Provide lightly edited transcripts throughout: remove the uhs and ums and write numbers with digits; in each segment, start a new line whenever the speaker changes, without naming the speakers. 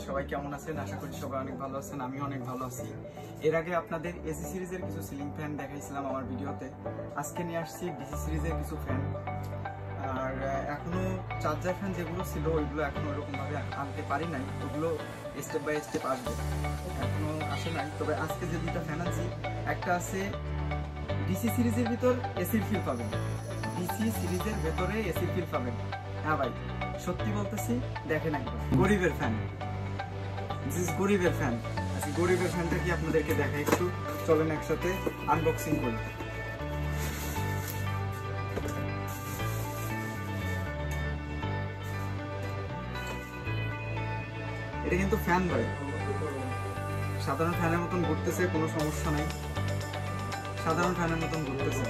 সবাই কেমন আছেন? আশা করি সবাই অনেক ভালো আছেন। আমি অনেক ভালো আছি। এর আগে আপনাদের এসি সিরিজের কিছু সিলিং ফ্যান দেখাইছিলাম আমার ভিডিওতে। আজকে নিয়ে আসছি ডিসি সিরিজের কিছু ফ্যান। আর এখনো চার্জার ফ্যান যেগুলো ছিল ওইগুলো এখনো ওরকমভাবে আনতে পারি নাই, ওগুলো স্টেপ বাই স্টেপ আসবে, এখনো আসে নাই। তবে আজকে যে দুটা ফ্যান আনছি, একটা আছে ডিসি সিরিজের ভিতর এসির ফিল পাবেন, ডিসি সিরিজের ভেতরে এসির ফিল পাবেন। হ্যাঁ ভাই, সত্যি বলতেছি, দেখেন একবার। গরিবের ফ্যান, দিস গরিবের ফ্যান। আজকে গরিবের ফ্যানটা কি আপনাদেরকে দেখাই, একটু চলেন একসাথে আনবক্সিং করি। এটা কিন্তু ফ্যান ভাই, সাধারণ ফ্যানের মতন ঘুরতেছে, কোনো সমস্যা নাই, সাধারণ ফ্যানের মতন ঘুরতেছে।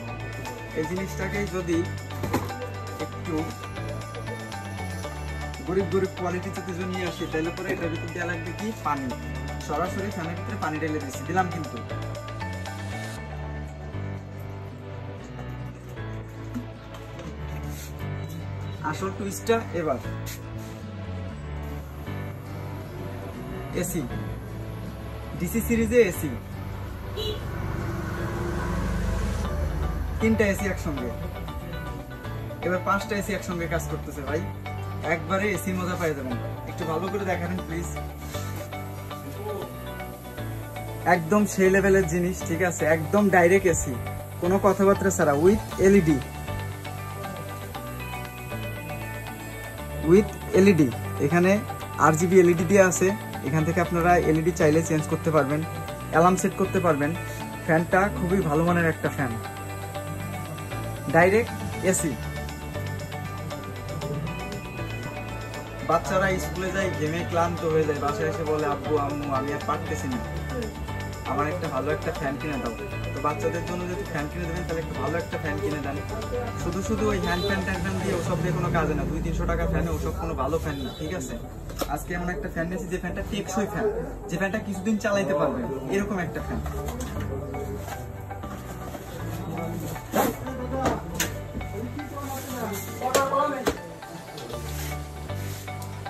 এই জিনিসটাকেই যদি একটু গরিব কোয়ালিটিতে কিছু নিয়ে আসি, তাহলে পরে এটার ভিতর দেওয়া লাগবে কি পানি। সরাসরি ফ্যানের ভিতরে পানি ঢেলে দিচ্ছি, দিলাম কিন্তু। আসল টুইস্টটা এবার, এসি ডিসি সিরিজে এসি, তিনটা এসি একসঙ্গে, এবার 5টা এসি একসঙ্গে কাজ করতেছে ভাই। একবারে এসি মজা পাই যাবেন। একটু ভালো করে দেখাবেন প্লিজ। একদম সেই লেভেলের জিনিস, ঠিক আছে? একদম ডাইরেক্ট এসি, কোনো কথাবার্তা ছাড়া, উইথ এলইডি, উইথ এলইডি। এখানে আরজিবি এলইডি দিয়ে আছে। এখান থেকে আপনারা এলইডি চাইলে চেঞ্জ করতে পারবেন, অ্যালার্ম সেট করতে পারবেন। ফ্যানটা খুবই ভালো মানের একটা ফ্যান, ডাইরেক্ট এসি। বাচ্চারা স্কুলে যায়, গেমে ক্লান্ত হয়ে যায়, বাসায় এসে বলে আব্বু আম্মু আমি আর পারতেছি না, আমার একটা ভালো একটা ফ্যান কিনে দাও। তো বাচ্চাদের জন্য যদি ফ্যান কিনে দেবেন, তাহলে একটা ভালো একটা ফ্যান কিনে দেন। শুধু ওই হ্যান্ড ফ্যান ট্যান ফ্যান দিয়ে ওসব দিয়ে কোনো কাজে না। 200-300 টাকা ফ্যানে ওসব কোনো ভালো ফ্যান না, ঠিক আছে? আজকে এমন একটা ফ্যান নিয়েছি যে ফ্যানটা টেকসই ফ্যান, যে ফ্যানটা কিছুদিন চালাইতে পারবে, এরকম একটা ফ্যান।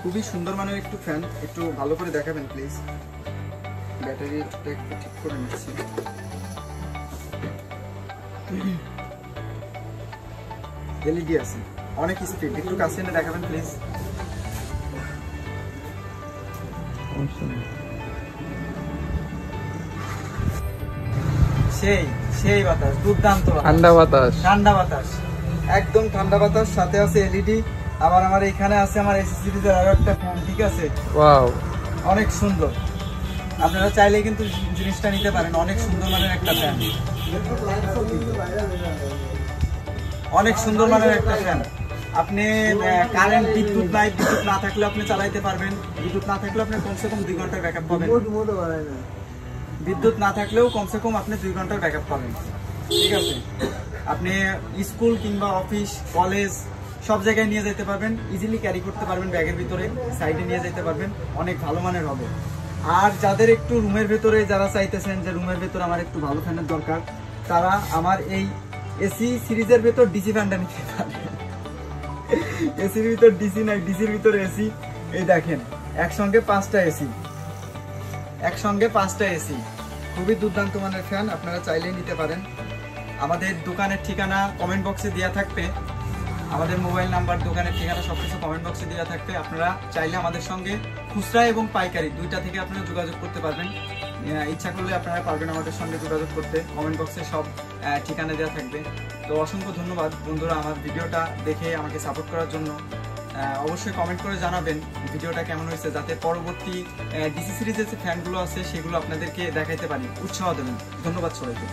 খুবই সুন্দর মানের একটু ফ্যান, একটু ভালো করে দেখাবেন প্লিজ। ব্যাটারিটা একটু ঠিক করে নিচ্ছি। এলইডি আছে, অনেক স্পিড, একটু কাছে এনে দেখাবেন প্লিজ। সেই বাতাস, দুর্দান্ত ঠান্ডা বাতাস, একদম ঠান্ডা বাতাস, সাথে আছে এলইডি। আবার আমার এখানে আছে আমার এসি সিরিজের আরো একটা ফ্যান, ঠিক আছে? ওয়াও, অনেক সুন্দর। আপনারা চাইলে কিন্তু জিনিসটা নিতে পারেন, অনেক সুন্দর মানের একটা ফ্যান, অনেক সুন্দর মানের একটা ফ্যান। আপনি কারেন্ট, বিদ্যুৎ না থাকলে আপনি চালাইতে পারবেন। বিদ্যুৎ না থাকলেও আপনি কমসে কম 2 ঘন্টার ব্যাকআপ পাবেন। বিদ্যুৎ না থাকলেও কমসে কম আপনি 2 ঘন্টার ব্যাকআপ পাবেন, ঠিক আছে? আপনি স্কুল কিংবা অফিস, কলেজ সব জায়গায় নিয়ে যেতে পারবেন, ইজিলি ক্যারি করতে পারবেন, ব্যাগের ভিতরে সাইডে নিয়ে যেতে পারবেন, অনেক ভালো মানের হবে। আর যাদের একটু রুমের ভেতরে, যারা চাইতেছেন যে রুমের ভেতরে আমার একটু ভালো ফ্যানের দরকার, তারা আমার এই এসি সিরিজের ভেতর ডিসি ফ্যানটা নিতে পারবেন। এসির ভিতর ডিসি নাই, ডিসির ভিতরে এসি। এই দেখেন, একসঙ্গে 5টা এসি, একসঙ্গে 5টা এসি। খুবই দুর্দান্ত মানের ফ্যান, আপনারা চাইলেই নিতে পারেন। আমাদের দোকানের ঠিকানা কমেন্ট বক্সে দেওয়া থাকবে, আমাদের মোবাইল নাম্বার, দোকানের ঠিকানা সবকিছু কমেন্ট বক্সে দেওয়া থাকবে। আপনারা চাইলে আমাদের সঙ্গে খুচরা এবং পাইকারি দুইটা থেকে আপনারা যোগাযোগ করতে পারবেন। ইচ্ছা করলে আপনারা পারবেন আমাদের সঙ্গে যোগাযোগ করতে। কমেন্ট বক্সে সব ঠিকানা দেওয়া থাকবে। তো অসংখ্য ধন্যবাদ বন্ধুরা আমার ভিডিওটা দেখে আমাকে সাপোর্ট করার জন্য। অবশ্যই কমেন্ট করে জানাবেন ভিডিওটা কেমন হয়েছে, যাতে পরবর্তী ডিসি সিরিজের যে ফ্যানগুলো আছে সেগুলো আপনাদেরকে দেখাইতে পারি, উৎসাহ দেবেন। ধন্যবাদ সবাইকে।